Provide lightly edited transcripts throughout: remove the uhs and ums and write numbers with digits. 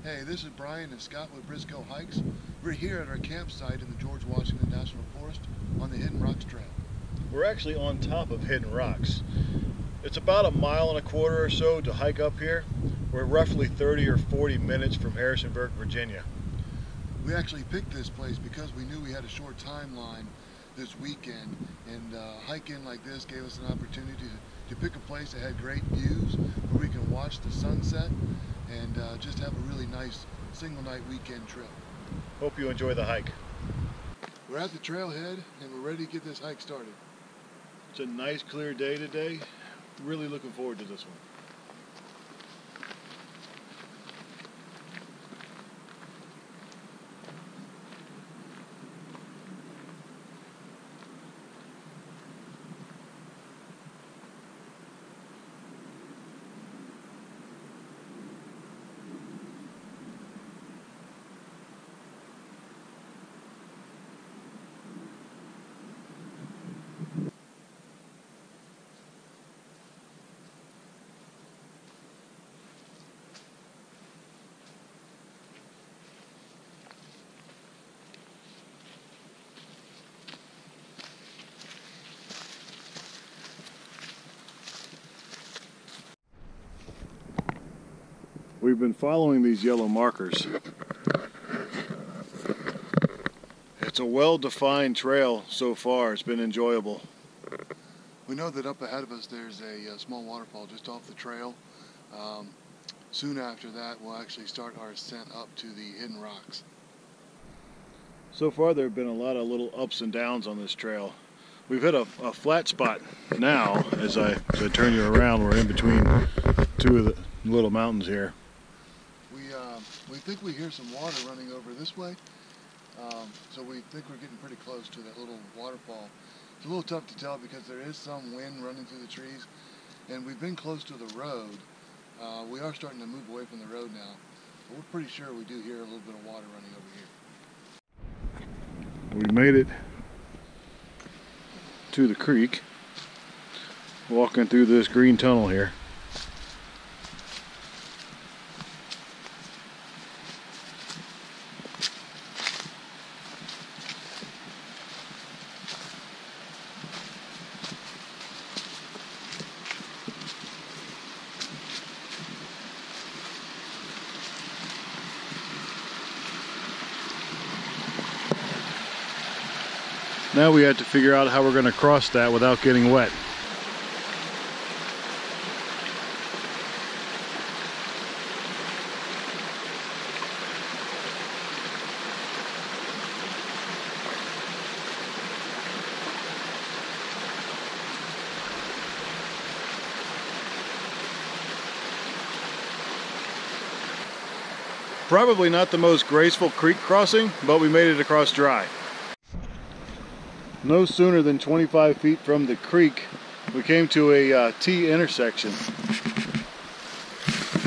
Hey, this is Brian and Scott with Brisco Hikes. We're here at our campsite in the George Washington National Forest on the Hidden Rocks Trail. We're actually on top of Hidden Rocks. It's about 1.25 miles or so to hike up here. We're roughly 30 or 40 minutes from Harrisonburg, Virginia. We actually picked this place because we knew we had a short timeline this weekend, and hiking like this gave us an opportunity to pick a place that had great views where we can watch the sunset and just have a really nice single night weekend trip. Hope you enjoy the hike. We're at the trailhead and we're ready to get this hike started. It's a nice clear day today. Really looking forward to this one. We've been following these yellow markers. It's a well-defined trail so far. It's been enjoyable. We know that up ahead of us there's a small waterfall just off the trail. Soon after that we'll actually start our ascent up to the Hidden Rocks. So far there have been a lot of little ups and downs on this trail. We've hit a flat spot now. As I turn you around, we're in between two of the little mountains here. We think we hear some water running over this way, so we think we're getting pretty close to that little waterfall. It's a little tough to tell because there is some wind running through the trees, and we've been close to the road. We are starting to move away from the road now, but we're pretty sure we do hear a little bit of water running over here. We made it to the creek, walking through this green tunnel here. Now we have to figure out how we're going to cross that without getting wet. Probably not the most graceful creek crossing, but we made it across dry. No sooner than 25 feet from the creek, we came to a T intersection.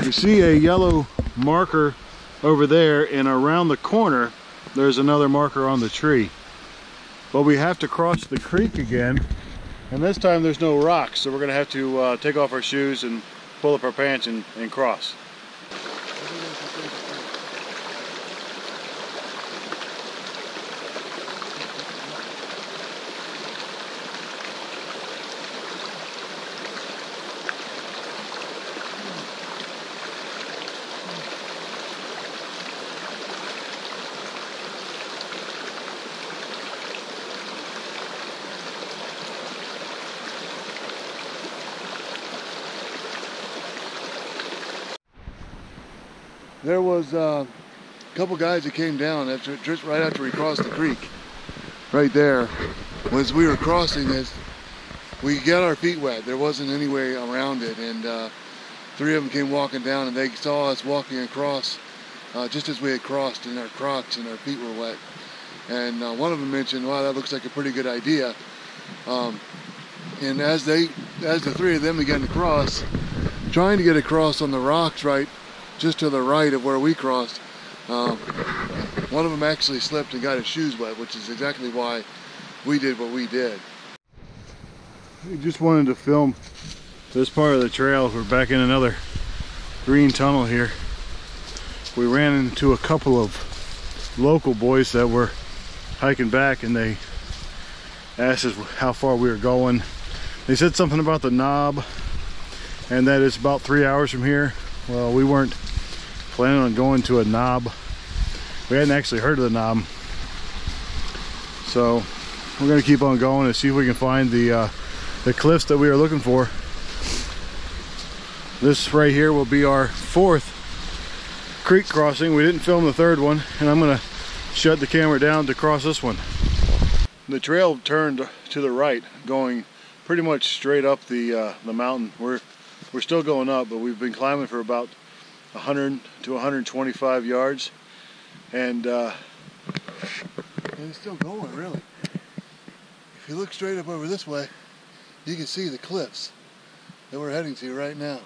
You see a yellow marker over there, and around the corner there's another marker on the tree. But we have to cross the creek again, and this time there's no rocks, so we're going to have to take off our shoes and pull up our pants and cross. There was a couple guys that came down just right after we crossed the creek. Right there, as we were crossing this, we got our feet wet. There wasn't any way around it, and 3 of them came walking down, and they saw us walking across just as we had crossed, and our Crocs and our feet were wet. And one of them mentioned, "Wow, that looks like a pretty good idea." And as the 3 of them began to cross, trying to get across on the rocks right just to the right of where we crossed, one of them actually slipped and got his shoes wet, which is exactly why we did what we did. We just wanted to film this part of the trail. We're back in another green tunnel here. we ran into a couple of local boys that were hiking back, and they asked us how far we were going. They said something about the knob and that it's about 3 hours from here. Well, we weren't planning on going to a knob. We hadn't actually heard of the knob. So we're gonna keep on going and see if we can find the cliffs that we are looking for. This right here will be our 4th creek crossing. We didn't film the 3rd one, and I'm gonna shut the camera down to cross this one. The trail turned to the right, going pretty much straight up the mountain. We're still going up, but we've been climbing for about 100 to 125 yards, and it's still going, really. If you look straight up over this way, you can see the cliffs that we're heading to right now.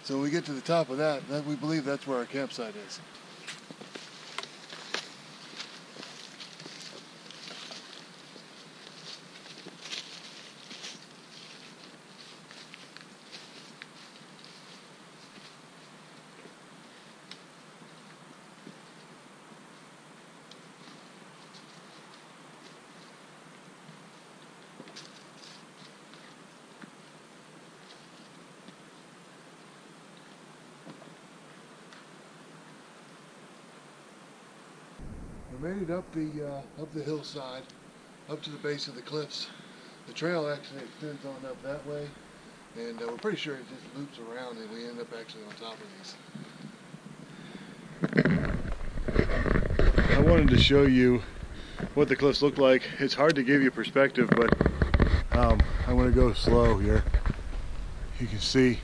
So when we get to the top of that, we believe that's where our campsite is. We made it up the hillside, up to the base of the cliffs. The trail actually extends on up that way, and we're pretty sure it just loops around and we end up actually on top of these. I wanted to show you what the cliffs look like. It's hard to give you perspective, but I'm going to go slow here. You can see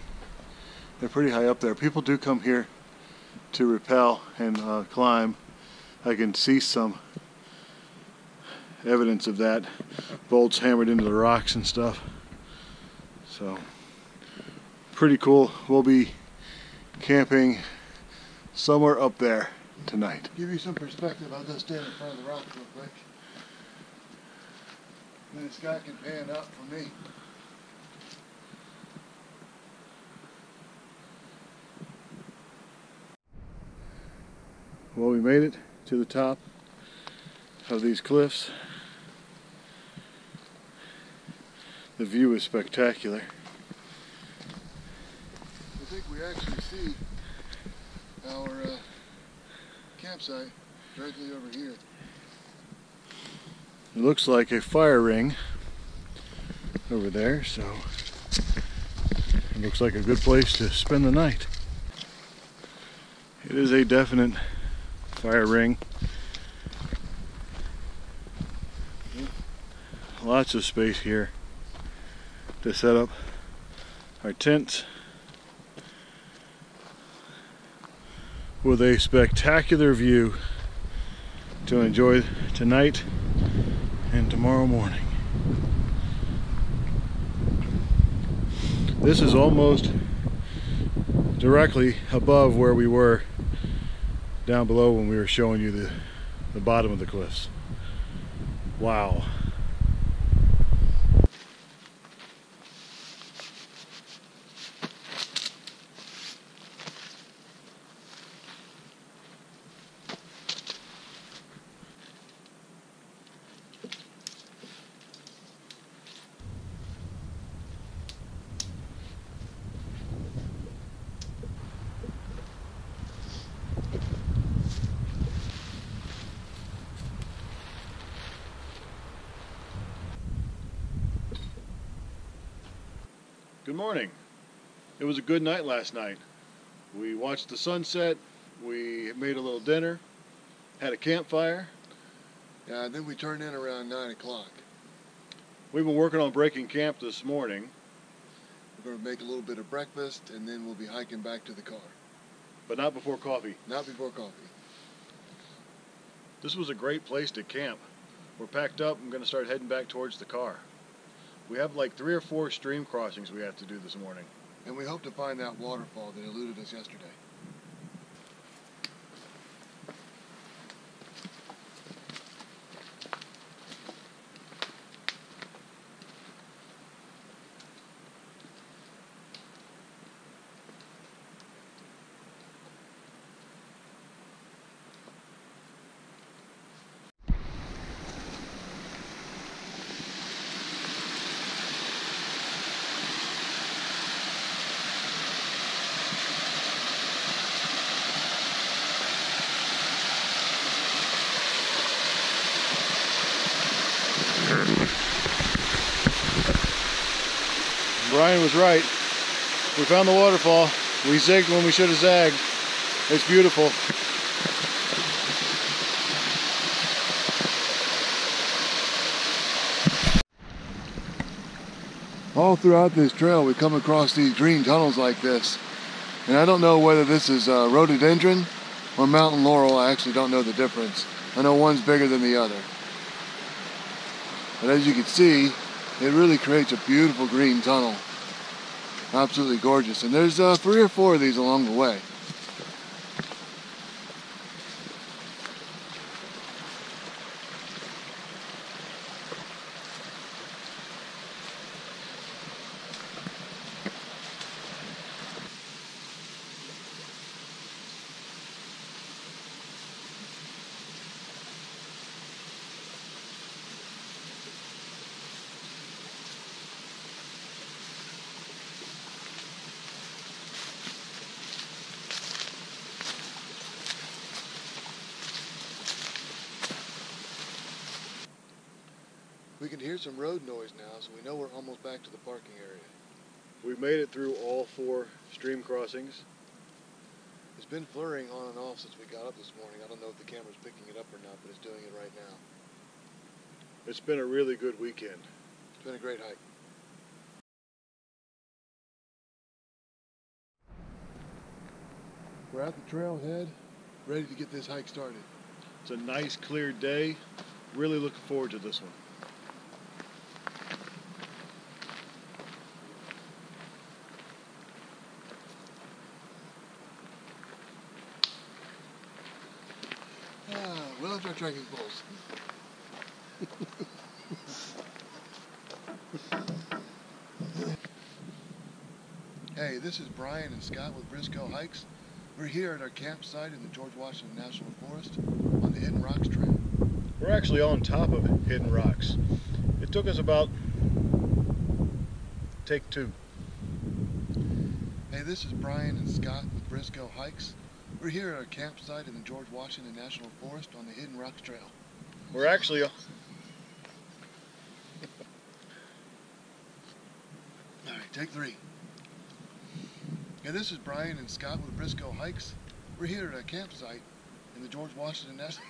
they're pretty high up there. People do come here to rappel and climb. I can see some evidence of that. Bolts hammered into the rocks and stuff. So, pretty cool. We'll be camping somewhere up there tonight. Give you some perspective, I'll go stand in front of the rocks real quick. Then this guy can pan up for me. Well, we made it to the top of these cliffs. The view is spectacular. I think we actually see our campsite directly over here. It looks like a fire ring over there, so it looks like a good place to spend the night. It is a definite fire ring. Lots of space here to set up our tents with a spectacular view to enjoy tonight and tomorrow morning. This is almost directly above where we were down below when we were showing you the bottom of the cliffs. Wow. Good morning. It was a good night last night. We watched the sunset, we made a little dinner, had a campfire. Then we turned in around 9 o'clock. We've been working on breaking camp this morning. We're going to make a little bit of breakfast, and then we'll be hiking back to the car. But not before coffee. Not before coffee. This was a great place to camp. We're packed up. I'm going to start heading back towards the car. We have like 3 or 4 stream crossings we have to do this morning. And we hope to find that waterfall that eluded us yesterday. Brian was right. We found the waterfall. We zigged when we should have zagged. It's beautiful. All throughout this trail we come across these green tunnels like this. And I don't know whether this is rhododendron or mountain laurel. I actually don't know the difference. I know one's bigger than the other. But as you can see, it really creates a beautiful green tunnel. Absolutely gorgeous. And there's 3 or 4 of these along the way. We can hear some road noise now, so we know we're almost back to the parking area. We've made it through all 4 stream crossings. It's been flurrying on and off since we got up this morning. I don't know if the camera's picking it up or not, but it's doing it right now. It's been a really good weekend. It's been a great hike. We're at the trailhead, ready to get this hike started. It's a nice clear day. Really looking forward to this one. We'll have our trekking poles. Hey, this is Brian and Scott with Brisco Hikes. We're here at our campsite in the George Washington National Forest on the Hidden Rocks Trail. We're actually on top of Hidden Rocks. It took us about take 2. Hey, this is Brian and Scott with Brisco Hikes. We're here at our campsite in the George Washington National Forest on the Hidden Rocks Trail. We're actually... Alright, take 3. Hey, this is Brian and Scott with Brisco Hikes. We're here at our campsite in the George Washington National